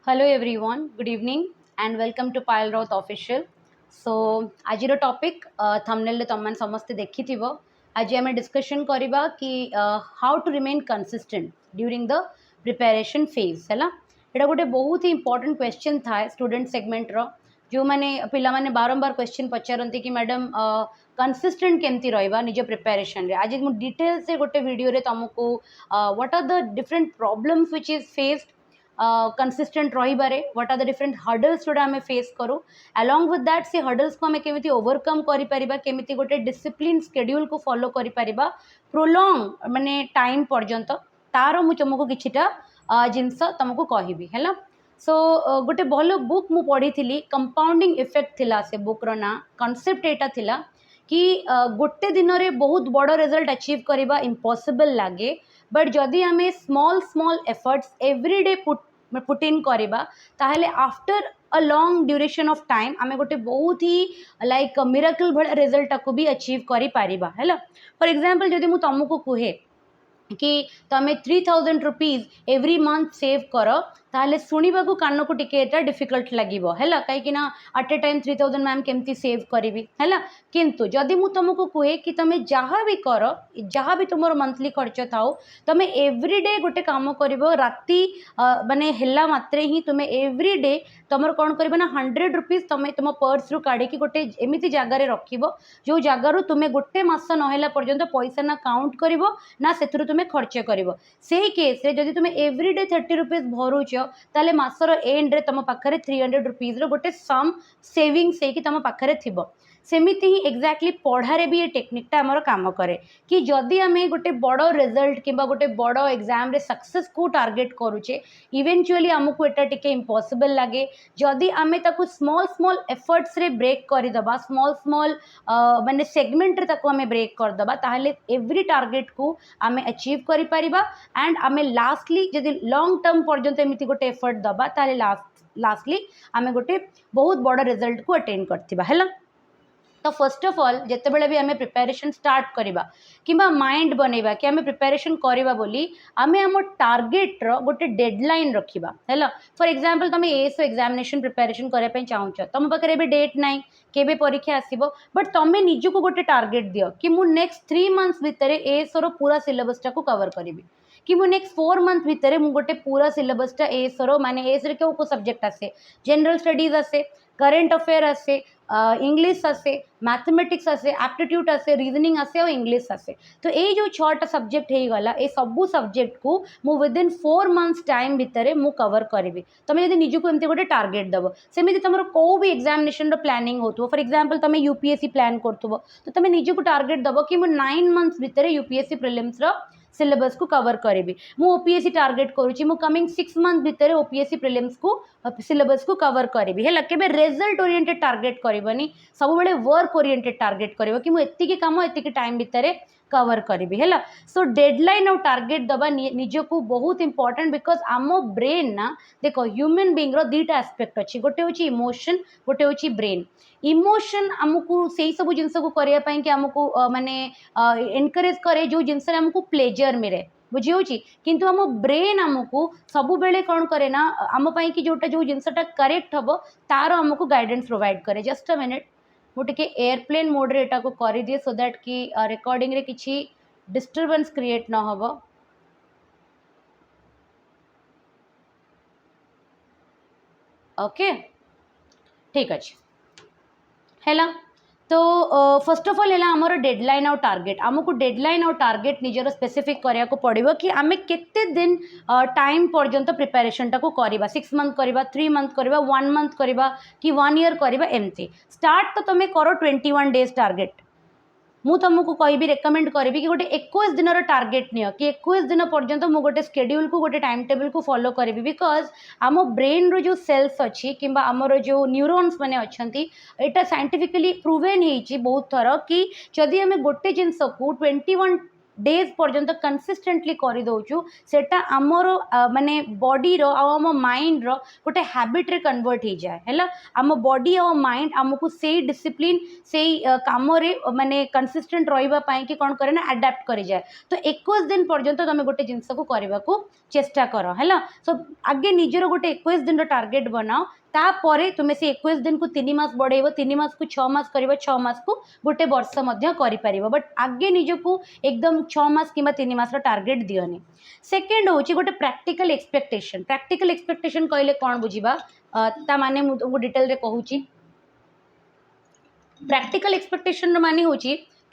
Hello everyone, good evening and welcome to Pile Roth Official. So आज topic thumbnail तमन समस्ते देखिथिबो आज आम डिस्कशन करबा कि how to remain consistent during the preparation phase है एटा गोटे बहुत ही इंपोर्टेंट क्वेश्चन था स्टूडेंट सेगमेंट रो जो माने पिला माने बारंबार क्वेश्चन पचारती कि मैडम कंसिस्टेंट केमती रहिबा निज प्रिपरेशन रे आज मु डिटेल से गोटे वीडियो रे तुमको what are the different problems which is faced consistent रही what are the different hurdles जोड़ा आम फेस करूँ अलॉन्ग विथ दैट से हर्डल्स को आम केमी ओवरकम करें गोटे डिसिप्लिन स्केड्यूल को फॉलो कर प्रोलॉन्ग माने टाइम पर्यंत तार मु तुमको किछिटा जिनस तुमको कहबी है सो गोटे भल बुक मु पढ़ी थी कंपाउंडिंग इफेक्ट थिला से बुक्र ना कॉन्सेप्ट एटा थिला कि गोटे दिन में बहुत बड़ रिजल्ट अचीव करवा इम्पॉसिबल लगे बट जदि आम small small efforts everyday put in करवा ताहले after a long duration of time आम गोटे बहुत ही लाइक मिराकल भाई रिजल्ट को भी अचीव करि परिबा है फॉर एग्जांपल जदि मु तुमको कहे कि तुम 3000 रुपीज एवरी मंथ सेव कर ताहले सुनिबा को कान को टिके डिफिकल्ट लगे है कहीं एट ए टाइम 3000 मैम केमती सेव करी है किंतु जदि मु तुमको कहे कि तुम जहाँ भी कर जहाँ भी तुम मंथली खर्च थाओ तुम एवरीडे गोटे काम कर राति माने हेला मात्रे ही तुम एवरीडे तुम कौन कर 100 रुपीज तुम तुम पर्स रु काढ़ी गोटे एमती जगार रख जो जगार तुम गोटे मस नहला पर्यंत पैसा ना काउंट कर ना से तुम खर्च कर से केस रे जदि तुम एवरीडे 30 रुपीज भरुच ताले मासर एंड रे तुम पाखरे 300 रुपीज रो गोटे सम सेविंग्स है कि तुम पाखरे थिबो सेमिति ही एक्जाक्टली पढ़ारे भी ये टेक्निकटा आमर काम करे कि जदि आम गोटे बड़ रिजल्ट कि गोटे बड़ एग्जाम रे सक्सेस को टार्गेट करुचे इवेंचुअली आमको एटा टिके इम्पॉसिबल लगे जदि आम ताकू स्मॉल स्मॉल एफर्ट्स रे ब्रेक करदबा स्मॉल स्मॉल माने सेगमेंट रे ताकू आम ब्रेक करदबा ताहले एवरी टार्गेट को आम अचीव करि परिबा एंड आम लास्टली जदि लॉन्ग टर्म पर्यंत एमती गोटे एफर्ट दबा ताहले लास्टली आम गोटे बहुत बड़ रिजल्ट को अटेन करथिबा हैला। तो फर्स्ट ऑफ ऑल जिते बड़े भी आम प्रिपेरेशन स्टार्ट करवा कि माइंड बनैबा कि आम प्रिपेरेशन करवा बोली आम आम टार्गेट रो गोटे डेडलाइन रखा है फॉर एग्जांपल तुम एएसओ एग्जामिनेशन प्रिपेरेशन करने चाहूच तुम पाखे भी डेट नाई केबे परीक्षा आसीबो बट तुम निजको गोटे टार्गेट दियो कि मु नेक्स्ट 3 मंथ्स भितर एएसओ रो पूरा सिलेबसटा को कवर करी कि मु नेक्स्ट 4 मंथ भितर मु गोटे पूरा सिलेबसटा एएसओ रो माने एएस रे को सब्जेक्ट आसे जनरल स्टडीज आसे करेंट अफेयर आसे इंग्लिश आसे मैथमेटिक्स आसे एप्टीट्यूड आसे रीजनिंग आसे और इंग्लिश आसे तो ये जो 6टा सब्जेक्ट हो गला ए सबू सब्जेक्ट को मु विदिन 4 मंथ्स टाइम भितर मु कवर करी तुम यदि निजको एमती गोटे टार्गेट दब सेमती तुम को भी एग्जामिनेशन प्लानिंग हो फॉर एग्जांपल तुम यूपीएससी प्लान करथबो तो तुम निजको टार्गेट दब कि मु 9 मंथ्स भितर यूपीएससी प्रीलिम्स रो सिलेबस को कवर करी मु ओपीएससी टार्गेट करुच्ची मु कमिंग 6 मंथ भितर ओपीएससी प्रीलिम्स को सिलेबस को कवर करी है केबे रिजल्ट ओरिएंटेड टार्गेट करबनी सब बेले वर्क ओरिएंटेड टार्गेट करिवो कि मु एतिकी काम एतिकी टाइम भितर कवर करी है सो डेडलाइन और टार्गेट दबा निजको बहुत इंपोर्टेंट बिकज आम ब्रेन ना देखो ह्यूमन बीइंग रो दुईटा एस्पेक्ट अच्छी गोटे हूँ इमोशन गोटे हूँ ब्रेन इमोशन आमको से सब जिनस को करने कि आमको माने एनकरेज करे जो जिनस आमको प्लेजर मिले बुझी किंतु आम ब्रेन आमको सब बेले कौन करे ना आम कि जोटा जो जिनसटा करेक्ट हम तार आमको गाइडेंस प्रोवाइड करे जस्ट अ मिनिट मुझे एयरप्लेन मोड रे एटा को कर दिए सो दैट कि रिकॉर्डिंग रे किसी डिस्टर्बेंस क्रिएट न हो ओके ठीक अच्छे है तो फर्स्ट ऑफ ऑल है आमर डेडलाइन और टार्गेट आमको डेडलाइन और टार्गेट निजर स्पेसिफिक करिया को पड़ो कि आम केते दिन टाइम पर्यंत प्रिपेरेशन टाको करवा 6 मंथ करवा 3 मंथ करवा 1 मंथ करवा कि 1 ईयर करवा एमती स्टार्ट तो तुम करो 21 डेज टार्गेट मु तुमको कहि रेकमेंड करी कि गोटे 21 दिन टार्गेट नियो कि 21 दिन पर्यंत मु गोटे स्केड्यूल को गोटे टाइम टेबल को फॉलो करी बिकज आम ब्रेन रो जो सेल्स अच्छी कि आमर जो न्यूरॉन्स माने अच्छी एटा साइंटिफिकली प्रूवेन होती बहुत थर कि जदि आम गोटे जिनस को 21 डेज पर्यंत कंसिस्टेंटली कर दौचु सेटा आमर माने बॉडी रो आम माइंड रो गोटे हैबिट रे कन्वर्ट हो जाए है आम बॉडी और माइंड आमको से डिसिप्लिन से काम रे माने कंसिस्टेंट रहिबा पई कि कोन करे ना अडाप्ट करि जाए तो 21 दिन पर्यंत तुम गोटे जिनस को करने को चेष्टा कर है सो आगे निजर गोटे 21 दिन टार्गेट बनाओ तापर तुम्हें से 21 दिन को 3 मास बढ़ेब 3 मास को 6 मास कर 6 मास को गोटे वर्ष कर बट आगे निजको एकदम 6 मास कि 3 मास टार्गेट दियोनी सेकेंड हूँ गोटे प्रैक्टिकल एक्सपेक्टेशन कहले कौन बुझा ता माने मु तुमको डिटेल रे कहूँ प्रैक्टिकल एक्सपेक्टेशन माने हूँ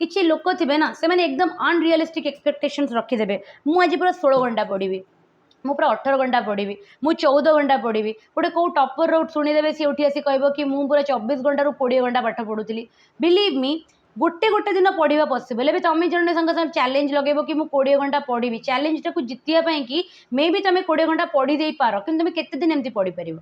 किसी लोक थे ना से मैंने एकदम अनरियलिस्टिक एक्सपेक्टेशंस रखीदे मुझे पूरा 16 घंटा पढ़ी मु पूरा 18 घंटा पढ़ी मु 14 घंटा पढ़ी गोटे कौ टपर रो शुणीदे सी उठी आसी कह कि मुझे पूरा 24 घंटा रू 20 घंटा पाठ पढ़ुली बिलीव मी गोटे गोटे दिन पढ़ा पॉसिबल है तुम जन संग संग चैलेंज लगेब कि मुझे 20 घंटा पढ़ी चैलेंज टाक जितिया कि मे भी तुम 20 घंटा पढ़ी दे पार कि तुम केते दिन एमती पढ़ी पार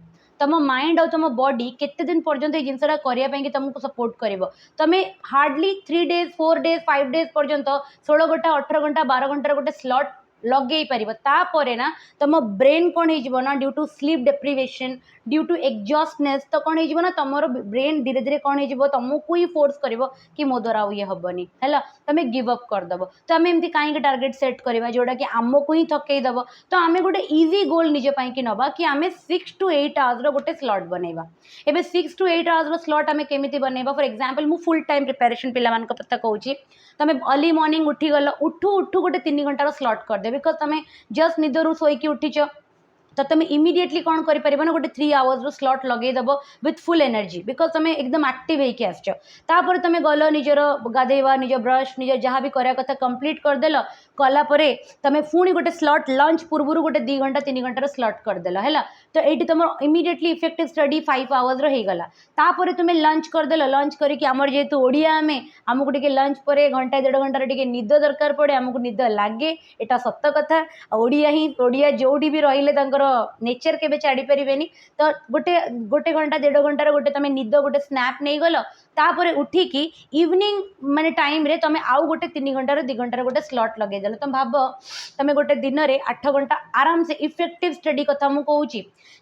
तुम माइंड और तुम बॉडी केते दिन पर्यंत ये जिनसा करने तुमको सपोर्ट कर तुम्हें हार्डली 3 डेज 4 डेज 5 डेज पर्यंत 16 घंटा 18 घंटा 12 घंटा गोटे स्लॉट लगे पार ना तुम ब्रेन कौन हो due to sleep deprivation due to exhaustness तो कौन हो तुम ब्रेन धीरे धीरे कौन हो तुमको ही फोर्स कर कि मो द्वारा ये हेनी है तुम्हें गिव अप करदेव तो आम एमती कहीं टार्गेट सेट करवा जोटा कि आमको ही थकईदेव तो आम गोटे इजी गोल निजे कि नवा कि आम 6 to 8 आवर्स गोटे स्लॉट बनवा एवं 6 to 8 आवर्स स्लॉट आम केमी बनवा फॉर एग्जांपल मु फुल टाइम प्रिपरेशन पिला पता कहूँ तुम अर्ली मॉर्निंग उठीगल उठू उठू गोटे 3 घंटार स्लॉट करदे बिकज तुम जस्ट निदरू शोक उठीच तो तुम इमिडिएटली कौन कर गोटे 3 आवर्स स्लॉट लगेदेव विथ फुल एनर्जी बिकज तुम एकदम एक्टिव होकर आसपर तुम गल निजर गाधेवा निज ब्रश निज जहाँ भी करा कथा कंप्लीट करदेल कलापर तुम पुणी गोटे स्लॉट लंच पूर्व गोटे 2 घंटा 3 घंटार स्लॉट करदेल है तो ये तुम इमिडिएटली इफेक्टिव स्टडी 5 आवर्स होगला तापर तुम लंच करदेल लंच करके आमर जेहेतु ओडिया आमको टे लंच पर घंटा 1.5 घंटार टे निद दरकार पड़े आमको निद लगे यहाँ सत कथा ओडिया जो भी रही नेचर के छाड़ी पारे तो गोटे गोटे घंटा 1.5 घंटार गोटे तुम निद गोटे स्नैप नहीं गल तापर उठिकी इवनिंग माने टाइम रे तुम आउ गोटे 3 घंटार 2 घंटार गोटे स्लॉट लगेदेल तुम भाव तुम गोटे दिन में 8 घंटा आराम से इफेक्टिव स्टडी कथा मु कहूँ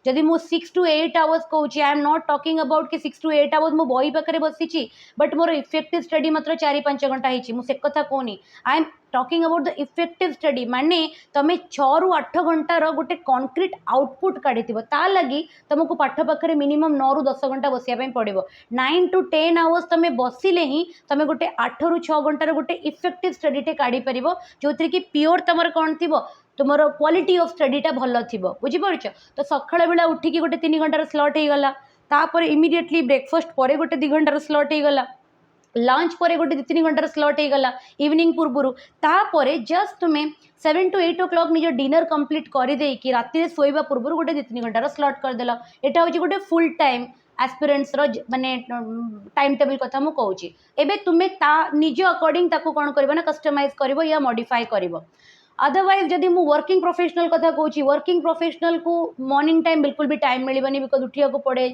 जदि मु 6 to 8 आवर्स कहूँ I am not talking about कि 6 to 8 आवर्स मु बही पाखे बसी बट मोर इफेक्टिव स्टडी मात्र 4-5 घंटा होती मुझे कथा कहूनी I am talking about the effective study माने तुम 6 ରୁ 8 घंटार गोटे कॉन्क्रीट आउटपुट काढ़ी ता लगी तुमको पाठ पाखे मिनिमम 9 ରୁ 10 घंटा बसिया पड़ो 9 to 10 आवर्स तुम बसिले ही तुम गोटे 8 ରୁ 6 घंटार गोटे इफेक्टिव स्टडीटे काढ़ी पार जो थी कि प्योर तुम कौन थी तुम क्वालिटी ऑफ स्टडीटा भल थी बुझीपार तो सकाळ बेला उठिकी गोटे 3 घंटार स्लॉट होगला तापर इमिडिएटली ब्रेकफास्ट पर गोटे 2 घंटार स्लॉट होगला लंच पर गोटे 2-3 घंटार स्लॉट होगला इवनिंग पूर्व तापर जस्ट तुम्हें 7 to 8 o'clock निज डिनर कंप्लीट करदे कि राति शोवा पूर्व गोटे 2-3 घंटार स्लॉट करदेल यहाँ हूँ गोटे फुल टाइम एस्पिरेंट्स माने टाइम टेबल कथा मु कहूँ एबे तुम्हें निज अकॉर्डिंग ताको कौन कर ना कस्टमाइज कर या मॉडिफाई कर अदरवाइज जदि मु वर्किंग प्रोफेशनल कथा कहूँ वर्किंग प्रोफेशनल को मॉर्निंग टाइम बिल्कुल भी टाइम मिलबनी बिकज उठा पड़े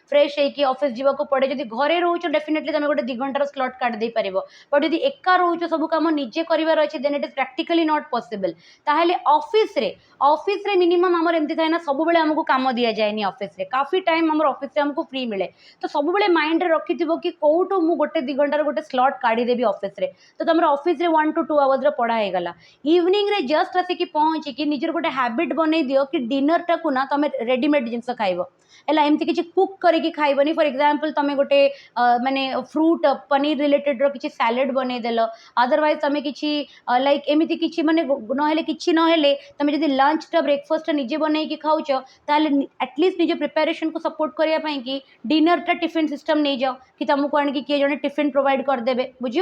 फ्रेश होगी ऑफिस जावाक पड़े जदि घरे रोच डेफिनेटली तुम गोटे 2 घंटार स्लॉट काट दे पार बट जदि एका रोच सब कम निजे कर अच्छे then it is practically not possible ताहले ऑफिस रे मिनिमम आमर एमती थाए ना सब बेले आमको काम दि जाए ऑफिस रे काफी टाइम आमर ऑफिस रे हमको फ्री मिले तो सब बेले माइंड रे रखि कि कौटू मु गोटे 2 घंटार गोटे स्लॉट काढ़ी देवी ऑफिस रे तो तुम ऑफिस रे 1 to 2 आवर्स पढ़ा होगला इवनिंग रे जस्ट आसिक पहुँचिकी निजर गोटे हैबिट बनई दियो कि डिनर टाकू ना तुम रेडीमेड जिनस खाइब है एमती किसी कुक करके खाइबनी फॉर एग्जांपल तुम गोटे माने फ्रूट पनीर रिलेटेड रो किसी सैलेड बनई देल अदरवाइज तुम किसी लाइक एमती किसी माने नहेले किसी नहेले तुम जब लंच टा ब्रेकफास्ट निजे बनई कि खाऊच ताले एटलिस्ट निज प्रिपेरेशन को सपोर्ट करने कि डिनर टा टिफिन सिस्टम नहीं जाओ कि तुमको आनिक किए जड़े टिफिन प्रोवाइड करदे बुझी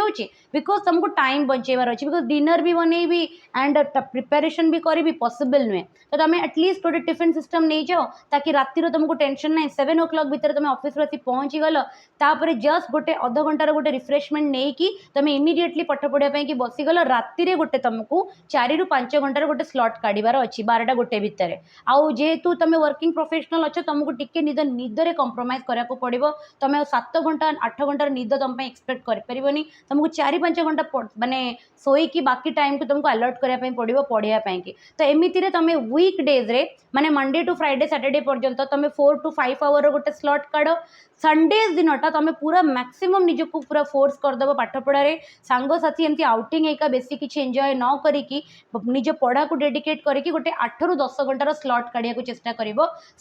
बिकज तुमको टाइम बचेबार अच्छे बिकज डिनर भी बनईबी एंड प्रिपेरेशन भी करी पॉसिबल नुहे तो तुम एटलिस्ट गोटे टिफिन सिस्टम नहीं जाओ ताकि राति तुमको टेंशन ना 7 o'clock भितर तुम ऑफिस आसी पहुँची गल तापर जस्ट गोटे अध घंटार गोटे रिफ्रेशमेंट नहीं कि तुम इमिडिएटली पाठ पढ़ाई कि बसीगल राति गोटे तुमको 4 ରୁ 5 घंटार गोटे स्लॉट काढ़ार अच्छी 12ଟା गोटे भितर आउ जेहेतु तुम वर्किंग प्रोफेशनल अच्छे तुमको टिके निदरे कंप्रोमाइज करा पड़ो तुम 7 घंटा 8 घंटार निद तुम एक्सपेक्ट कर तुमको 4-5 घंटा माने सोईकी बाकी टाइम को तुमको अलर्ट करने पड़ो पढ़ाई की तो एमती तुम वीक डेज रे माने मंडे टू फ्राइडे सैटरडे पर्यंत तुम 4 to 5 आवर गोटे स्लॉट काढ़ संडेज दिनटा तुम पूरा मैक्सिमम निजको पूरा फोर्स करदेव पाठ पढ़ारे सांगसाथी एमती आउटिंग एका बेसी किसी एंजॉय न करिकी निज पढ़ा को डेडिकेट करके गोटे 8 ରୁ 10 घंटार स्लॉट काढ़िया चेष्टा कर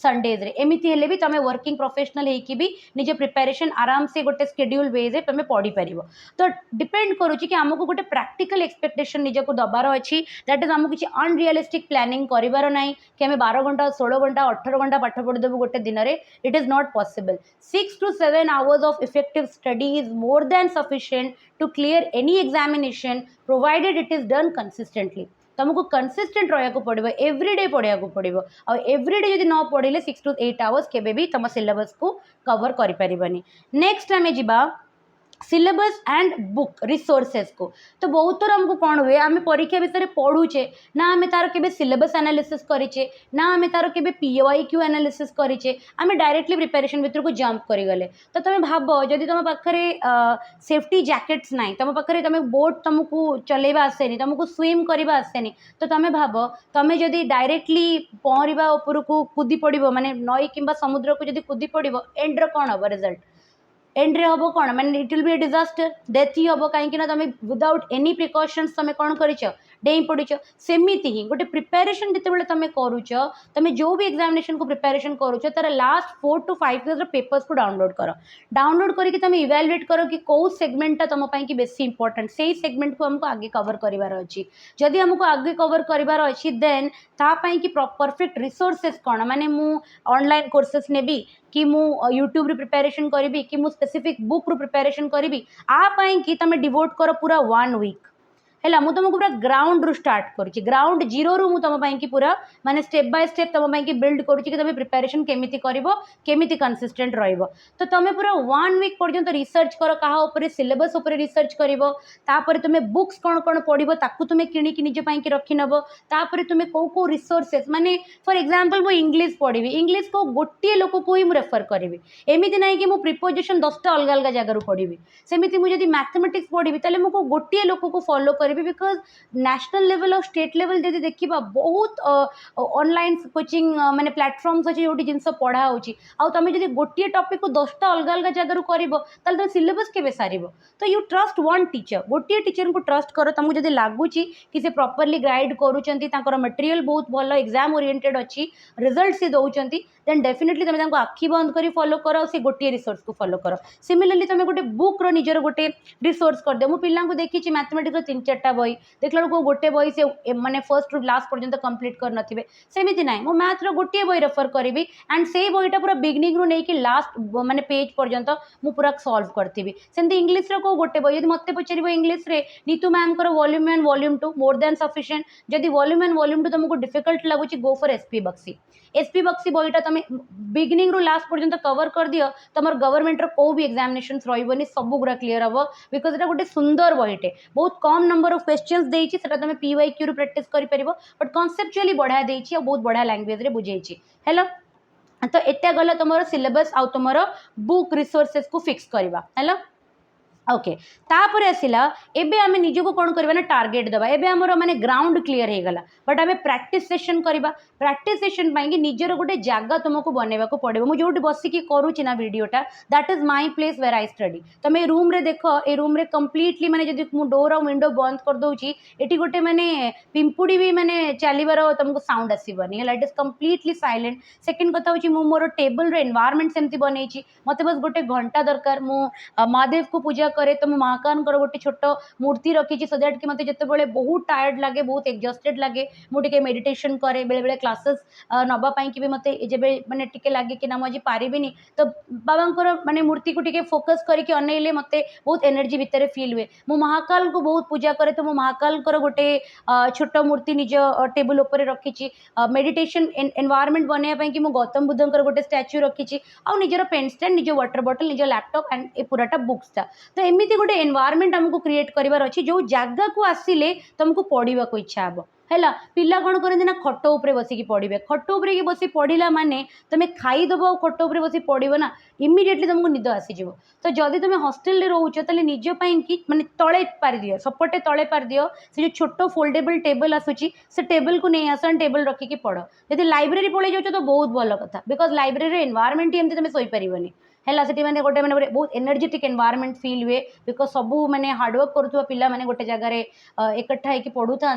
संडेज रे एमती हेले भी तुम वर्किंग प्रोफेशनल होकी भी निज प्रिपेरेशन आराम से गोटे शेड्यूल बेज तुम पढ़ी पार तो डिपेंड करुच्ची कि आमको गोटे प्रैक्टिकल एक्सपेक्टेशन निजको दबार अच्छी दैट इज आमको किसी अनरियलिस्टिक प्लानिंग करार ना कि आम 12 घंटा 16 घंटा 18 घंटा पाठ पढ़ीदेव गोटे दिन में it is not possible 6 to 7 hours of effective study is more than sufficient to clear any examination provided it is done consistently तुमको कंसिस्टेंट रहा पड़ो एवरीडे पढ़ा पड़ो आ एवरीडे जब न पढ़े 6 to 8 hours केबे भी तुम सिलेबस को कवर करें नेक्स्ट आम जा सिलेबस एंड बुक रिसोर्सेस को तो बहुत थर आमको कौन हुए आम परीक्षा विषय पढ़ुचे ना आम तार के सिलेबस एनालिसिस करेचे ना आम तार के PYQ एनालिसिस करेचे आम डायरेक्टली प्रिपेरेशन भीतर को जंप करगले तो तुम भाव जदि तुम पाखे सेफ्टी जैकेट्स ना तुम पाखे तुम बोट तुमको चलेवा आसेनी तुमको स्विम करवा आसेनी तो तुम भाव तुम जदि डायरेक्टली पहरवा उपरको कूदी पड़ो माने नई कि समुद्र को जदि कूदी पड़ो एंड्र कौन हम रिजल्ट एंड्रे हम कौन मैंने it will be a disaster डेथ ही हम कहीं तुम विदाउट एनी प्रिकॉशन्स तुम कौन कर डेई पड़च सेमती ही गोटे प्रिपेरेशन जिते तुम करुच तुम जो भी एग्जामिनेशन को प्रिपेरेशन करुच तार लास्ट 4 to 5 years पेपर्स को डाउनलोड करके तुम इवैल्यूएट कर कि कौ सेगमेंटा तुम कि बेसी इंपोर्टेंट से सेगमेंट को हमको आगे कवर करार अच्छी जदि हमको आगे कवर करार अच्छी देन तापाई कि परफेक्ट रिसोर्सेस कौन माने मु ऑनलाइन कोर्सेस नेबी कि मु यूट्यूब रे प्रिपेरेशन करी कि मु स्पेसिफिक बुक रू प्रिपेरेशन करी आपाई कि तुम डिवोट कर पूरा 1 week है मुझे तुमको पूरा ग्राउंड रू स्टार्ट करुच्ची ग्राउंड जीरो रू तुम कि पूरा माने स्टेप बाय स्टेप तुम कि बिल्ड करुच्ची कि तुम प्रिपेरेशन केमिति करिवो केमिति कंसिस्टेंट रहिवो तो तुम पूरा 1 week पर्यंत रिसर्च कर कहा ऊपर सिलेबस ऊपर रिसर्च करिवो तापर तुम बुक्स कौन कौन पढ़िवो ताकू तुम किणिकी निज पई कि रखि नबो तापर तुम को रिसोर्सेस माने फॉर एग्जांपल मु इंग्लिश पढ़ी इंग्लिश को गोटे लोक को ही रेफर करी एमती ना कि प्रिपोजिशन 10टा अलग अलग जगह पढ़ी सेमती मुझे मैथमेटिक्स पढ़ी ताले मुझे गोटे लोक को फॉलो करी बिकॉज नेशनल लेवल और स्टेट लेवल जब देखा बहुत ऑनलाइन कोचिंग माने प्लेटफॉर्म्स अच्छे जो जिन पढ़ा हो तुम जब गोटे टॉपिक को 10टा अलग अलग जगह कर तुम सिलेबस के सार तो यू ट्रस्ट वन टीचर गोटे टीचर को ट्रस्ट कर तुमको जब लगुच कि से प्रॉपर्ली गाइड करुँच मटेरियल बहुत भल एग्जाम ओरिएंटेड अच्छी रिजल्ट से दौरान देन डेफिनेटली तुम आखि बंद कर फॉलो कर से गोटे रिसोर्स को फॉलो कर सिमिलरली तुम गोटे बुक निजर गोटे रिसोर्स कर दे मु पिला देखी मैथमेटिक्स 3-4टा बही देखला गोटे बही से माने फर्स्ट रू लास्ट पर्यंत कंप्लीट कर नथिबे सेमिति नाही मु मैथ रो गोटे बही रेफर करी एंड से बहीटा पूरा बिगनिंग रू नहीं कि लास्ट माने पेज पर्यंत मु पूरा सॉल्व करथिबी सेमती इंग्लिश रो को गोटे बही यदि मते पचरिबो इंग्लिश रे नीतू मैम कर volume 1 volume 2 more than sufficient जदि वॉल्यूम 1 वॉल्यूम 2 तुमको डिफिकल्ट लागुची गो फॉर एसपी बक्सी बहीटा तुम बिगनिंग रू लास्ट पर्यंत कवर कर दियो तुम गवर्नमेंट रो को भी एग्जामिनेशन रही सब गुड़ा क्लीयर हम बिकज ये गोटे सुंदर बहीटे बहुत कम नंबर ऑफ क्वेश्चंस देछि सेटा तुम PYQ रू प्रैक्टिस करि परिबो बट कॉन्सेप्चुअली बढ़िया देछि और बहुत बढ़िया लैंग्वेज रे बुझेछि हेलो तो एटा गला तुम सिलेबस आउ तुम बुक रिसोर्सेस को फिक्स करवा हेलो ओके तापर आसला एबे आमे निजको कौन करबा ना टार्गेट दबा एबे हमर माने ग्राउंड क्लियर हे गला बट आमे प्रैक्टिस सेशन करबा प्रैक्टिस सेशन पाई कि निजर गोटे जागा तुमको बनेबा को पड़े मु जोटी बसी की करूची ना वीडियोटा that is my place where I study तुम ए रूम रे देखो ए रूम रे कंप्लीटली माने जदी मु डोर और विंडो बंद कर दोची एटी गोटे माने पिंपुड़ी भी माने चलीबार तुमको साउंड आसीबनी हला it is completely silent second कथा होची मु मोर टेबल रे एनवायरनमेंट सेमती बनैची मते बस गोटे घंटा दरकार मु महादेव को पूजा करे तो महाकाल गोटे छोट मूर्ति रखी सो दैट कि मत जिते बहुत टायर्ड लगे बहुत एक्जस्टेड लगे मुझे मेडिटेशन करे बेले बेले क्लासेस नापाई कि मत जब मैंने टिके लगे कि ना मुझे पारिनी तो बाबा माने मूर्ति को टिके फोकस करके अनइले मत बहुत एनर्जी भितर फिल हुए मु महाकाल को बहुत पूजा करे तो मु महाकाल गोटे छोट मूर्ति निज टेबुल उपर रखी मेडिटेशन एनवायरनमेंट बनवाई कि गौतम बुद्धंकर गोटे स्टैच्यू रखी आउ निजर पेन स्टैंड निज वाटर बॉटल निज लैपटॉप एंड ए पूराटा बुक्सटा तो एमती गोटे एनवायरनमेंट आमको क्रिएट करार अच्छी जो जगह को आसिले तुमको पढ़ा इच्छा हे है पिला कौन करते ना खट उपरे बसिकी पढ़े खट उपरे बस पढ़ला माने तुम खाईदेव और खट उपरे बस पढ़ ना इमिडिएटली तुमको निद आसीज तो जदि तुम हॉस्टेल रोच तो निजपाई कि माने तले पार दियो सपटे तले पार दियो से जो छोट फोल्डेबल टेबल आसूची से टेबल को नहीं आस टेबल रखिकी पढ़ यदि लाइब्रेरी पलि जाओ तो बहुत भल कथा बिकज लाइब्रेरी एनवायरनमेंट एमती तुम शोपारनी है से मैंने गोटे मैंने बहुत एनर्जेटिक एनवायरनमेंट फील हुए बिकज सबू मैंने हार्डवर्क करुवा पिला माने गोटे जगार एकठा होकर पढ़ु था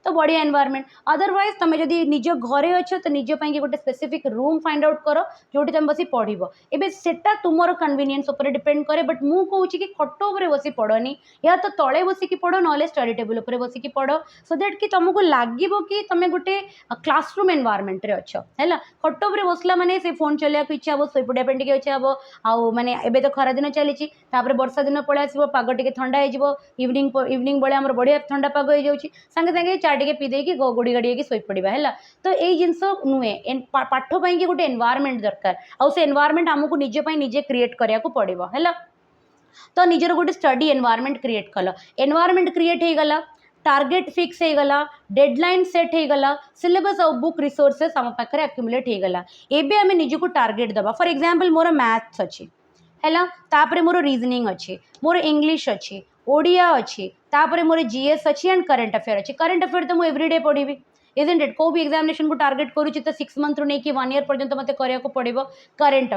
तो बढ़िया एनवायरनमेंट अदरवाइज तुम जदि निज घरे अच्छ तो निजपाई गोटे स्पेसिफिक रूम फाइंड आउट कर जो तुम बस पढ़ एवं सेटा तुम कन्वीनियंस उपर डिपेंड करे बट मु कहूँ कि खट उपर बस पढ़नी या तो तले बसिकी पढ़ ना स्टडी टेबल उपर बसिकी पढ़ सो दैट कि तुमको लगे कि तुम गोटे क्लासरूम एनवायरनमेंट रे अच्छ है खट उपर बसला माने से फोन चलिया इच्छा हे शोपड़ा पे इच्छा हे आउ माने एबे तो खरा दिन चली वर्षा दिन पलि आसो पाग टे ठंडा हो इवनिंग बेले आम बढ़िया ठंडा पाग हो जाऊँगी सांगे सांगे चा टे पी देकी गोड़ी गाड़ी शोई पड़ा है तो यही जिनस नुहे पाठ पाई गोटे एनवायरनमेंट दरकार आउ से एनवायरनमेंट आमको निजे निजे क्रिएट करिया को पड़ो है तो निजर गोटे स्टडी एनवायरनमेंट क्रिएट कल एनवायरनमेंट क्रिएट हो गला टार्गेट फिक्स हो गला डेडलाइन सेट हो गला सिलेबस और बुक रिसोर्सेस आम पाखे एक्युमुलेट हो गला एबे आमे निजको टार्गेट दबा फॉर एग्जांपल मोर मैथ्स अच्छी है तापरे मोर रीजनिंग अच्छी मोर इंग्लिश अच्छी ओडिया अच्छी तापरे मोर जीएस अच्छी एंड करंट अफेयर अच्छी करंट अफेयर तो मुझे एवरीडे पढ़ी इजंट इट को भी एग्जामिनेशन को टार्गेट करूँ तो 6 मंथ रू नहीं 1 ईयर पर्यंत मत करिया को पड़ो करंट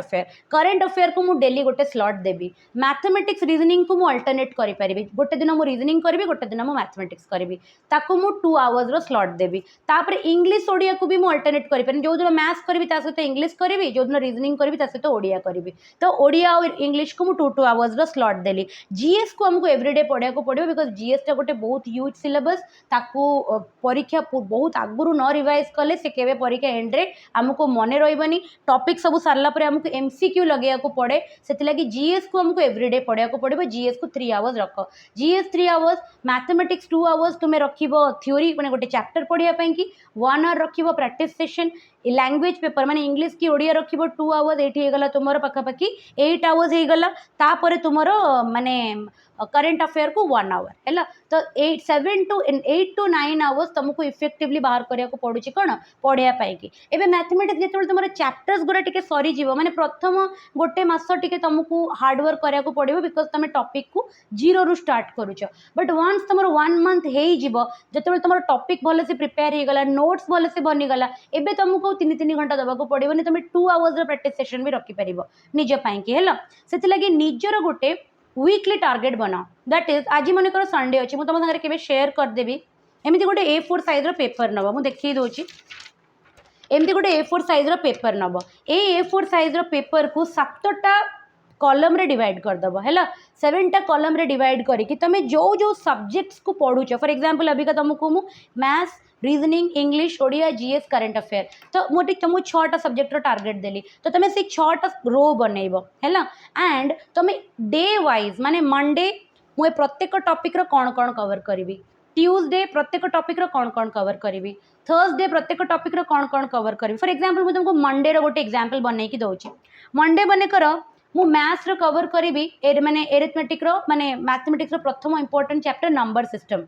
अफेयर को मुझे डेली गोटे स्लॉट देवी मैथमेटिक्स रीजनिंग को मुझे अल्टरनेट करी गोटे दिन मुझे रीजनिंग करी गोटे दिन मुझे मैथमेटिक्स करी ताको मु 2 आवर्स स्लॉट देवी तापर इंग्लिश ओडिया को भी मुझे अल्टरनेट करी जो दिन मैथ्स करी सहित इंग्लिश करी जो दिन रीजनिंग करी सहित ओडिया करी तो ओडिया और इंग्लिश को मुझे 2 आवर्स स्लॉट देली जीएस को आमको एवरीडे पढ़ा पड़ो बिकज जीएस टा गोटे बहुत ह्यूज सिलेबस ताकू परीक्षा बहुत आगुरी न रिवाइज कले से केवे परीक्षा एंड्रे आमको मन रही टॉपिक सब सारा पर आमको एमसीक्यू लगे पड़े से जीएस को आमको एवरीडे पढ़ा पड़ो जीएस को 3 आवर्स रख जीएस 3 आवर्स मैथमेटिक्स 2 आवर्स तुम्हें रख थ्योरी मैंने गोटे चैप्टर पढ़ाई कि 1 आवर रख प्रैक्टिस सेशन लैंग्वेज पेपर माने इंग्लिश की ओडिया रख 2 आवर्स ये गला तुम पाखापाखि 8 आवर्स हो गला तापर तुम माने करंट अफेयर को 1 आवर है तो 8 to 9 आवर्स तुमको इफेक्टिवली बाहर करिया को पड़ुची कौन पढ़ाई कि एबे मैथमेटिक्स जो तुम चैप्टर्स गुड़ा टिके सरीज माने प्रथम गोटे मास टिके तुमको हार्डवर्क करिया को पड़ो बिकज तुम टॉपिक को 0 रू स्टार्ट करुच बट वन्स तुम 1 मंथ हो तुम टॉपिक भल से प्रिपेयर हो गला नोट्स भल से बनीगला एबे तुमको 3 घंटा दबा पड़ोनी तुम 2 आवर्स प्रैक्टिस सेशन भी रखिपर निजपाई है से निजर गोटे वीकली टार्गेट बनाओ दैट इज आज मन कर संडे अच्छी मुझे तुम सागर के शेयर करदेवी एमती गोटे A4 साइज पेपर नब मुझे देखी दूसरी एमती गोटे A4 साइज पेपर नब A4 साइज पेपर को 7टा कॉलम रे डिवाइड करदब है 7टा कॉलम रे डिवाइड करके तुम जो जो सब्जेक्ट्स को पढ़ुच फॉर एग्जांपल अभी का तुमको मु maths reasoning English Odia GS current affair तो मुझे तुमको 6टा सब्जेक्ट टार्गेट देली तो तुम से 6टा रो बनइब है एंड तुम डे वाइज माने मंडे मुझे प्रत्येक टॉपिक रो कौन कौन कवर करी ट्यूसडे प्रत्येक टॉपिक रो कौन कौन कवर करी थर्सडे प्रत्येक टॉपिक रो कौन कौन कवर करी फॉर एग्जांपल मुझे तुमको मंडे रो गोटे एग्जांपल बनई की दउची मंडे बने कर मु मैथ्स रो कवर करी माने एरिथमेटिक रो माने मैथमेटिक्स रो प्रथम इंपोर्टेंट चैप्टर नंबर सिस्टम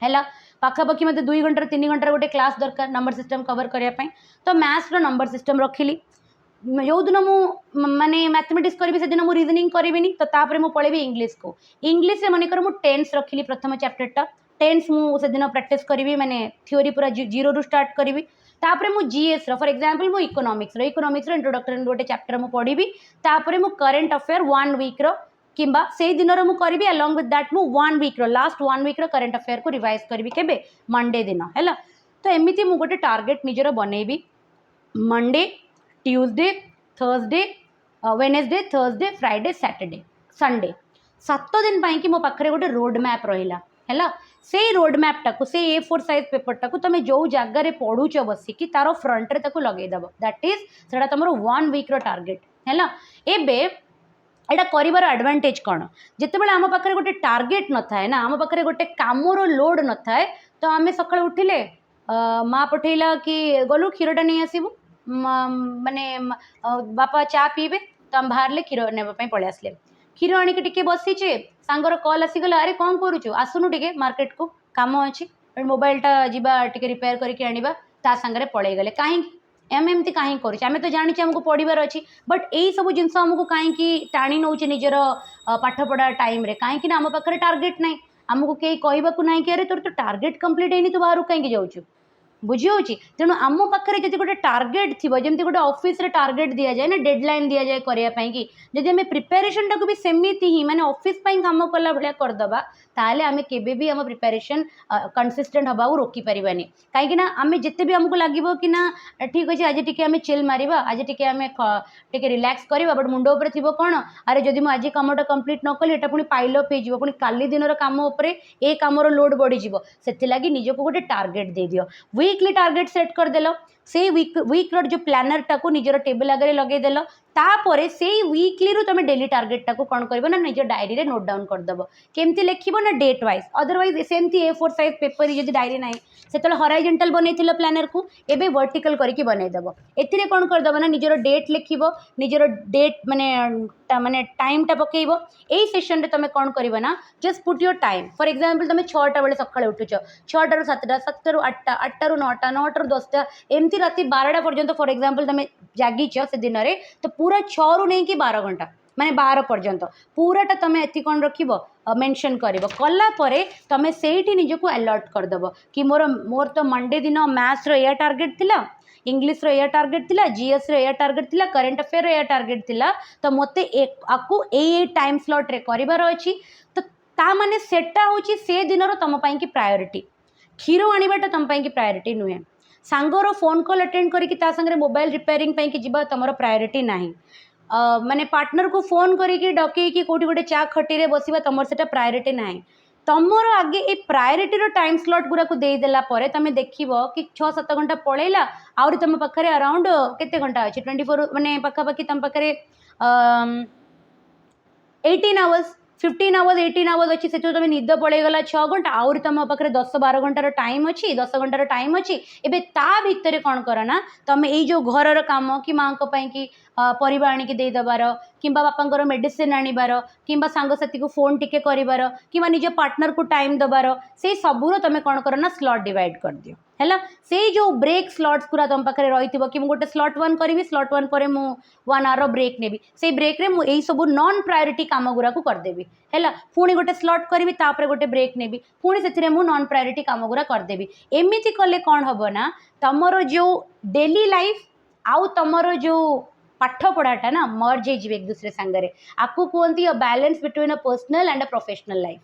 है पाखापाखि मत 2 घंटा 3 घंटा गोटे क्लास दरकार नंबर सिस्टम कवर करने तो मैथ्स रो नंबर सिस्टम रखिली जो दिन माने मैथमेटिक्स करी से दिन मुझे रीजनिंग करी तो तापर मु पढ़ेबी इंग्लिश को इंग्लिश मन कर टेन्स रखिली प्रथम चैप्टरटा टेन्स मुझे दिन प्रैक्टिस करी माने थ्योरी पूरा 0 रू स्टार्ट करी तापर मु जीएस फॉर एग्जांपल मु इकोनॉमिक्स इंट्रोडक्टरी गोटे चैप्टर मु पढ़ी तापर मु करंट अफेयर 1 वीक रो किंबा से दिन मु करी अलॉन्ग विथ दैट मु 1 वीक रो लास्ट 1 वीक रो करंट अफेयर को रिवाइज करी केबे मंडे दिन है तो एमती मु गोटे टार्गेट निजर बनइबी Monday Tuesday Thursday Wednesday Thursday Friday Saturday Sunday सात दिन कि मो पाखे गोटे रोड मैप रहा है से रोड मैप टाक से A4 साइज पेपर टाक तुम जो जगार पढ़ुच बसिकी तार फ्रंट रे लगेदेव दैट इज से तुम 1 वीक टार्गेट है एबे एटा करिवार एडवांटेज कौन जितेबाला आम पाखे गोटे टार्गेट न थाए ना आम पाखे गोटे कामर लोड न थाए तो आम सका उठिले माँ पठेला कि गलु क्षीरटा नहीं आसबू माने बापा चा पीबे तो आम बाहर क्षीर नापी पलि आसले क्षीर आणिक टिके बसीचे सांगर कॉल आसीगला अरे कौन करुचु आसुनु टिके मार्केट को काम अच्छी मोबाइलटा जीवा टिके रिपेयर करके आनिबा ता सांगरे पळेई गले कहीं आम एमती कहीं करें तो जानी आमको पढ़ार अच्छी बट यही सब जिन आमको कहीं टाणी नौ निजर पाठपढ़ा टाइम रे कहीं आम पाखे टार्गेट ना आमको कहीं कहवाक ना कि अरे तोर तो टार्गेट कंप्लीट है तू बाहर कहीं जाऊँ बुझी होची तेणु आम पाखे जब गोटे टार्गेट थी जमी गोटे ऑफिस रे टार्गेट दि जाए ना डेडलाइन दि जाए करने जब आम प्रिपेरेसन टाक भी सेमती ही माने ऑफिस काम कला भाया करदबा ताले आम केबे भी आम प्रिपेरेसन कंसिस्टेंट हवा रोकी पारिबानी कहीं आम जिते भी आमको लगे कि ना ठीक अच्छे आज टी आम चिल मारिबा आज टी आम टे रिलैक्स करवा बट मुंड उपर थी कौन अरे जदि मुझे आज कमटा कंप्लीट न कली एटा पुणी पाइल अप हो पुणी काली दिन कम उपरे ए कमर लोड बढ़ीज से निजक गोटे टार्गेट दे दियो वीकली टार्गेट सेट करदेल से वीक जो प्लानर टाक निजर टेबल आगे लगेदेल तापर से वीकली रू तुम डेली टार्गेट टाक कौन कर ना निज डायरी रे नोट डाउन करदेव केमती लिखब ना डेट वाइज अदरवाइज सेमती A4 साइज पेपर जब डायरी ना से हॉराइजॉन्टल बनई प्लानर को एबे वर्टिकल करके बनईदेव एथिरे कौन करदेव ना निजर डेट लिखब निजर डेट माने टाइम टा पकेब यही सेशन रे तुम कौन कर ना just put your time for example तुम 6टा बेले सकाळे उठुच 6टा रू 7टा 7टा रू 8टा 8टा रू 9टा 9टा रू 10टा एमती राति 12टा पर्यंत फॉर एग्जांपल तुम जागिच से दिन में तो पूरा 6 रू नहीं कि 12 घंटा माने 12 पर्यंत पूराटा तुम एति कौन रखिब मेंशन करिब कला परे तुम सेठी निजको अलर्ट करदेव कि मोर तो मंडे दिन मैथ्स रो या टार्गेट थिला इंग्लिश रो या टार्गेट थिला जीएस रो या टार्गेट थिला करंट अफेयर रो या टार्गेट थिला तो मते आकु ए टाइम स्लॉट रे करिवार अछि तो ता माने सेटा होची से दिन रो तुम पई की प्रायोरिटी क्षीर आनिबाटा तुम पई की प्रायोरिटी नुहे सांगर फोन कॉल अटेंड करिक ता संगे मोबाइल रिपेयरिंग पई की जिबा तुमर प्रायोरिटी नाही माने पार्टनर को फोन करके डकई कौटी गोटे चा खटी रे बसिबा तुमर सेटा प्रायोरिटी नाही तुमर आगे ए प्रायोरिटी रो टाइम स्लॉट गुरा को दे देला परे तमे देखिबो कि 6-7 घंटा पळेला आउरी तुम पाखरे अराउंड केते घंटा अछि 24 माने पाखा पाखी तुम पाखरे 18 आवर्स 15 आवर्स 18 आवर्स अच्छी से तुम निद पड़ेगला 6 घंटा आउरी तुम पाखे 10-12 घंटार टाइम अच्छी 10 घंटार टाइम अच्छी एबे ता भितर कौन कर ना तुम ये जो घर काम कि माँ कि परिवा आणिकी देदेबार कि बापा मेडिसिन आनिबार कि सांगसाथी को फोन टिके करिबार कि निज पार्टनर को टाइम दबार से सबूर तुम कौन कर ना स्लॉट डिवाइड कर दियो है से जो ब्रेक स्लॉट्स पूरा तुम पाखे रही कि गोटे स्लॉट 1 करी स्लॉट 1 पर मु 1 आवर ब्रेक नेबी से ब्रेक रे मु यही सब नॉन प्रायोरिटी काम गुरा को करदेवी है पुणी गोटे स्लॉट करी तापर गोटे ब्रेक नेबी पुणी से मु नॉन प्रायोरिटी काम गुरा करदेवी एमती कले कौन हम ना तुमर जो डेली लाइफ आउ तुमर जो पाठ पढ़ाटा ना मर्ज हो एक दूसरे सांगरे आपको कहती a balance between a personal and a professional life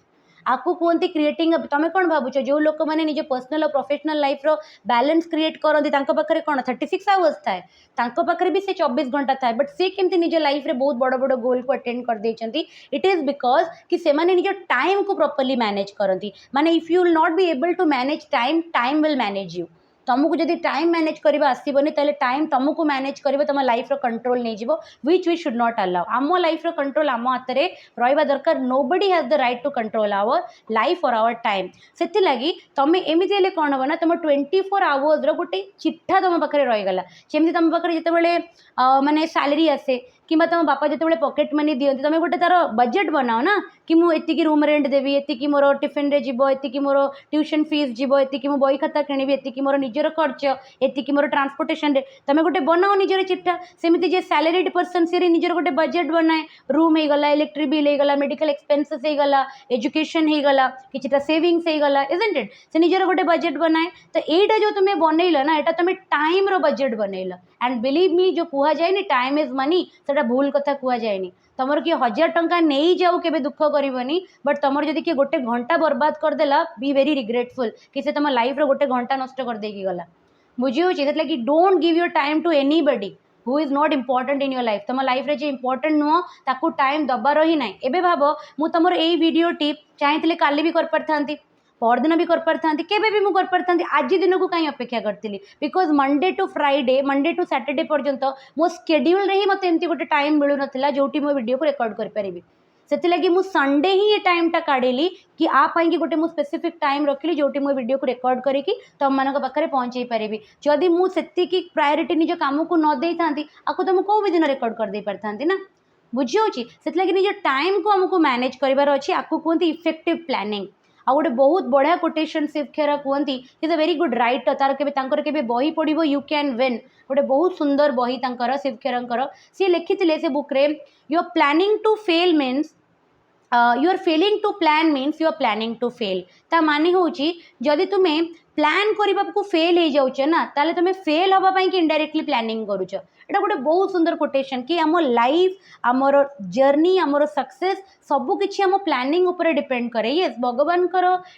आपको कहती क्रिएटिंग तुम कौन भावुच जो लोक मैंने निज पर्सनल और प्रोफेशनल लाइफ रो बैलेंस क्रिएट करती पाखे कौन 36 आवर्स थाए पाखे भी से 24 घंटा थाए बट सी केमती निज लाइफ रे बहुत बड़ बड़ गोल को अटेंड कर देछंती इट इज बिकॉज कि से माने निज टाइम को प्रॉपर्ली मैनेज करती माने if you will not be able to manage time time will manage you तुमको जब टाइम मैनेज करवा आसबनी ताले टाइम तुमको मैनेज कर तुम लाइफ रो कंट्रोल नहीं जीवो which we should not allow आम लाइफ रो कंट्रोल आम हाथ में रहा दरकार nobody has the right to control our life और आवर टाइम से लगी तुम एमती हेल्ले कौन हम ना तुम 24 आवर्स रो गोटे चिट्ठा तुम पाखे रहीगला जमी तुम पाखे जिते माने सैलरी आसे कि तुम बापा जिते पॉकेट मनी दिखती तुम गोटे तार बजेट बनाओ ना कि मुझे रूम रेंट देवी एति मोर टिफिन रे जीवो एति मोर ट्यूशन फीस जीवो एति मो बही खाता किणी एति मोर निजर खर्च एति मोर ट्रांसपोर्टेशन रे तुम गोटे बनाओ निजर चिट्ठा सेमती जे सैलरीड पर्सन सी निजर गोटे बजेट बनाए रूम हो गला इलेक्ट्रिक बिल हो गला मेडिकल एक्सपेंसेस हो गला एजुकेशन हो गला किछिटा सेविंग्स हो गला इजंट इट से निजर गोटे बजेट बनाए तो यहीटा जो तुम्हें बनइल ना यहाँ तुम टाइम रो बजेट बनइल एंड बिलीव मी जो कह जाए टाइम इज मनी से भूल कथा कह जाए तुमर किए 1000 टंका नहीं जाऊ के दुख करनी बट तुम जब किए गोटे घंटा बर्बाद करदेला बी वेरी रिग्रेटफुल कि से तुम लाइफ रो गोटे घंटा नष्ट कर देकी गला बुझी हो don't give your time to anybody who is not important in your life तुम लाइफ रे जे इम्पोर्टेंट नुह ताकू टाइम दबार ही ना एबे भाव मु तुम यही वीडियो टिप चाहिए काली भी कर पारथांती परदिन भी कर पारथांती केबे भी मु कर पारथांती आज दिन को कहीं अपेक्षा करती because Monday to Friday Monday to Saturday पर्यंत मो स्केड्यूल रे ही मते एमती गोटे टाइम मिलू नथिला जोटी मो वीडियो को रिकॉर्ड कर परिबी से मु संडे ही ये टाइमटा काढ़ी कि आपी गोटे मु स्पेसिफिक टाइम रखिली जोटी मो वीडियो को रिकॉर्ड करके तुम मान पाखे पहुँचे पारि जदि मुझे प्रायोरिटी निज काम को न दे था आपको तो मुझे भी दिन रिकॉर्ड कर दे पारि ना बुझी से निज टाइम को आमको मैनेज करार अच्छे आपको कहते इफेक्टिव प्लानिंग आ गोटे बहुत बढ़िया कोटेशन शिवखेरा कहती is a very good writer तार के बही पढ़ो यू कैन विन गोटे बहुत सुंदर बही शिवखेरा सी लिखी से बुक रे you are planning to fail means you are failing to plan means you are planning to fail ता माने होची जदि तुम्हें प्लान करबा को फेल हो जाउछ ना ताले तुम्हें फेल हवा पई कि इनडायरेक्टली प्लानिंग करूछ एटा गोटे बहुत सुंदर कोटेशन कि आम लाइफ आमर जर्नी आमर सक्सेस सबु किछि आम प्लानिंग ऊपर डिपेंड करे यस भगवान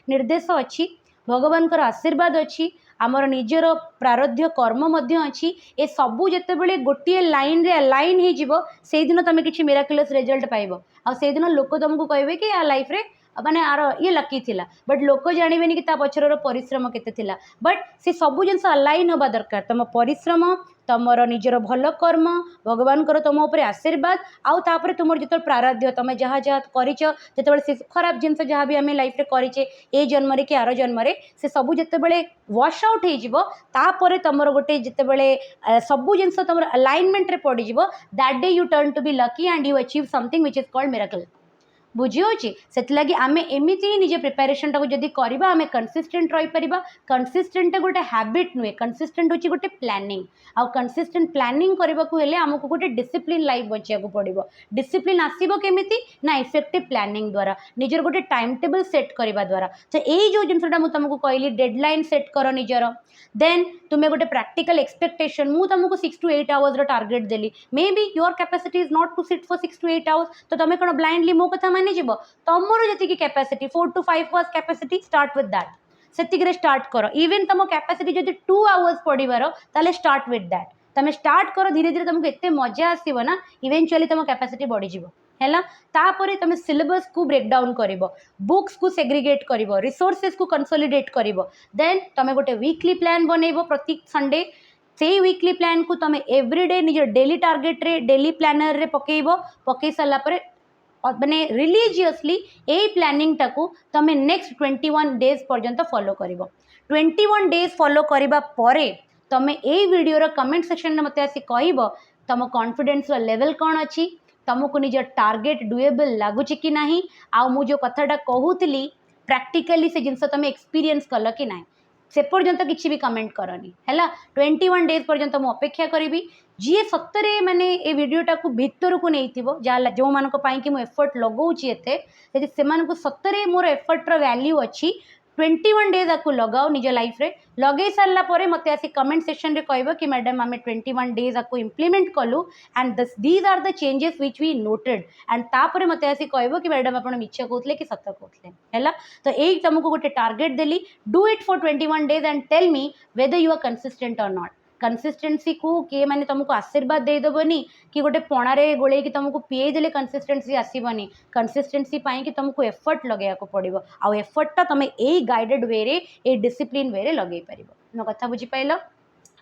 निर्देश अच्छी भगवान आशीर्वाद अच्छी आमर निजर प्रारब्ध कर्म मध्य अच्छी ए सबू जिते गोटे लाइन रे लाइन हो जीवो से दिन तुम किसी मिराकुलस रिजल्ट पाइबो आ से दिन लोक तुमको कहे कि आ लाइफ रे माने आर ये लकी थिला बट लोक जानवेनि कि पछर परिश्रम केते थिला बट से सबू जिनस अलाइन हवा दरकार तुम परिश्रम तुमर निजर भल कर्म भगवान तुम उपर आशीर्वाद आउ तापर तुम जो प्रारब्ध तुम जहाँ जहाँ कर से खराब जिनस जहाँ भी आम लाइफ रे करेचे ए जन्म कि आर जन्म से सबू जिते वाश आउट होपर तुम गोटे जिते सबू जिनस तुम अलाइनमेंट रे पड़ जाव that day you turn to be lucky and you achieve something which is called miracle बुझी होची से आम एमती ही निजे प्रिपेरेशन टाक जदि करबा आम कंसिस्टेंट रही परिबा कंसिस्टेंट गोटे हैबिट नुहे कंसिस्टेंट होची गोटे प्लानिंग आ कंसिस्टेंट प्लानिंग करबा को हेले हमको गोटे डिसिप्लिन लाइफ बचिया को पड़िबो डिसिप्लिन आसीबो केमिति ना इफेक्टिव प्लानिंग द्वारा निजर गोटे टाइम टेबल सेट करबा द्वारा तो एई जो जिनसटा मु तुमको कहली डेडलाइन सेट कर निजर देन तुम्हें गोटे प्रैक्टिकल एक्सपेक्टेशन मु तुमको 6 to 8 आवर्स रो target daily may be your capacity is not to sit for 6 to 8 hours तो तुम कौन ब्लाइंडली मो कथा मानि जीवो तुमर जति capacity 4 to 5 hours capacity start with that सेतिकरे स्टार्ट करो इवन तुम कैपेसिटी जदि 2 आवर्स पढ़िबार ताले स्टार्ट विथ दैट तुम स्टार्ट करो धीरे धीरे तुमको एते मजा आसीबो ना इवेंचुअली तुम कैपेसिटी बढ़ी जीवो हैला तापरे तुम सिलेबस को ब्रेक डाउन करिवो बुक्स को सेग्रीगेट करिवो रिसोर्सेस को कंसोलिडेट करिवो देन तुम गोटे वीकली प्लान बनइबो प्रत्येक संडे से वीकली प्लान को तुम एवरीडे निज डेली टारगेट रे डेली प्लानर रे पकेइबो पकई साला परे माने रिलीजियसली ए प्लानिंग टाकू तुम नेक्स्ट 21 डेज पर्यंत फॉलो करिवो 21 डेज फॉलो करिबा परे तुम ए वीडियो रो कमेंट सेक्शन में मते आसी कहइबो तुम कॉन्फिडेंस रो लेवल कोन अछि तुमको निज टारगेट डुएबल लगुच कि ना आउ मु जो कथाटा कहूली प्रैक्टिकली से जिनस तुम एक्सपीरियंस कल कि ना से पर्यंत किसी भी कमेंट करनी है 21 डेज पर्यंत मु अपेक्षा करी जी सतरे माने ए वीडियोटा को भितर को नहीं जहाँ जो मानक कि मु एफर्ट लगाऊँगी एते से सतरे मोर एफर्टर वैल्यू अच्छी 21 डेज आपको लगाओ निज लाइफ रे लगे सारा पर मत आसी कमेंट सेक्शन रे कहबो कि मैडम आम 21 डेज आपको इम्प्लीमेंट कलु and these are the changes which we noted and तापर मत आसी कहबो कि मैडम आपण मिछ कहतले कि सत कहतले हैला तो एई तुमको गोटे target daily do it for 21 days and tell me whether you are consistent or not consistency को किए मैंने तुमको आशीर्वाद देदेवनी कि गोटे पणारे गोले कि तुमको पीए देले कंसिस्टेंसी आसबनी कंसिस्टेंसी कि तुमको एफर्ट लगे पड़ो आउ एफर्टा तुम ए गाइडेड वे रे ए डिसिप्लिन वे रे लगे पार मो कथा बुझीपाल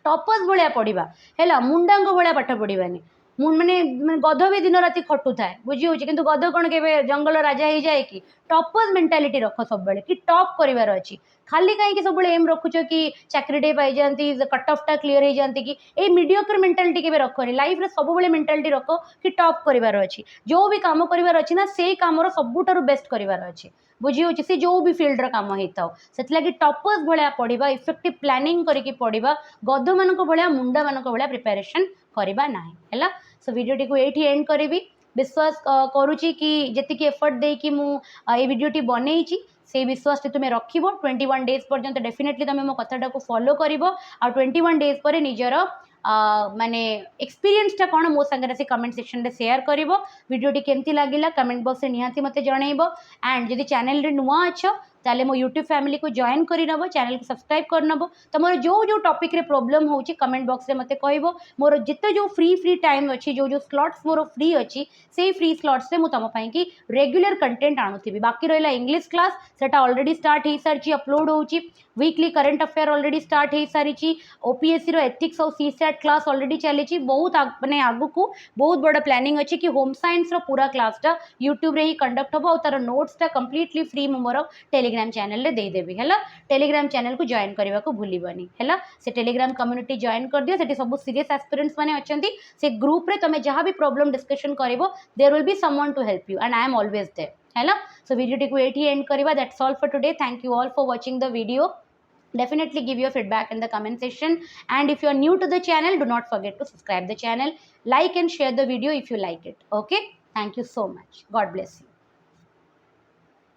टॉपर्स भाया पढ़ा है मुंडांग भाया पाठ पढ़ानी माने गध भी दिन राति खटू थाए बुझी हो कि गध कौन के जंगल राजा हो जाए कि टॉपर्स मेंटालिटी रख सब बेले कि टॉप करार अच्छी खाली कहीं सब एम रखुच कि चाकरीटे पाई जाती कट ऑफ टा क्लीयर हो जाती कि ए मीडियोकर मेंटालिटी के रखनी लाइफ रे सब बेले मेंटालिटी रख कि टॉप करार अच्छी जो भी काम करार अच्छी ना से कम सबुठार बेस्ट करार अच्छी बुझी हो सी जो भी फिल्ड रो काम होता से टॉपर्स भाया पढ़ा इफेक्टिव प्लानिंग करके पढ़ा गध मान भाया मुंडा मान भाया प्रिपेरेसन करवा ना है सो वीडियोटी को ये एंड करी विश्वास करुच्ची कि जी एफर्ट देकी वीडियोटी बनई से विश्वास तुम्हें रख 21 डेज पर्यंत डेफिनेटली तुम मो कथाटा को फॉलो कर 21 डेज पर निजर माने एक्सपीरियंसटा कौन मो संगे से कमेंट सेक्शन रे शेयर करिवो वीडियोटी केमती लागिला कमेंट बॉक्स रे निहाती मते जणैबो एंड जदि चैनल रे नुआ अच्छो ताले मो यूट्यूब फैमिली को जॉइन करी नबो चैनल को सब्सक्राइब कर नबो तमरो जो टॉपिक रे प्रॉब्लम होची कमेंट बॉक्स रे मते कहबो मोर जिते जो फ्री टाइम अच्छी जो स्लॉट्स मोर फ्री अच्छी से फ्री स्लॉट्स रे मु तम पई कि रेगुलर कंटेंट आणुथिबी बाकी रहला इंग्लिश क्लास सेटा ऑलरेडी स्टार्ट हे सारची अपलोड होची weekly current affair already start हो सारी ओपीएससी रो एथिक्स और सीसैट क्लास ऑलरेडी चली बहुत माने आगु को बहुत बड़ा प्लानिंग अच्छी कि होम साइंस रो पूरा क्लासटा यूट्यूब रे ही कंडक्ट हो और तार नोट्सटा कंप्लीटली फ्री मोर टेलीग्राम चैनल रे दे देबी हैला टेलीग्राम चैनल को जॉइन करने को भूलिबनी हैला से टेलीग्राम कम्युनिटी जॉइन कर दियो सेठी सब सीरियस एस्पिरेंट्स माने अछंती से ग्रुप रे तमे जहां भी प्रॉब्लम डिस्कशन करिवो there will be someone to help you and I am always there हैला सो वीडियो को एठी एंड करबा that's all for today thank you all for watching the video definitely give your feedback in the comment section and if you are new to the channel do not forget to subscribe the channel like and share the video if you like it okay thank you so much god bless you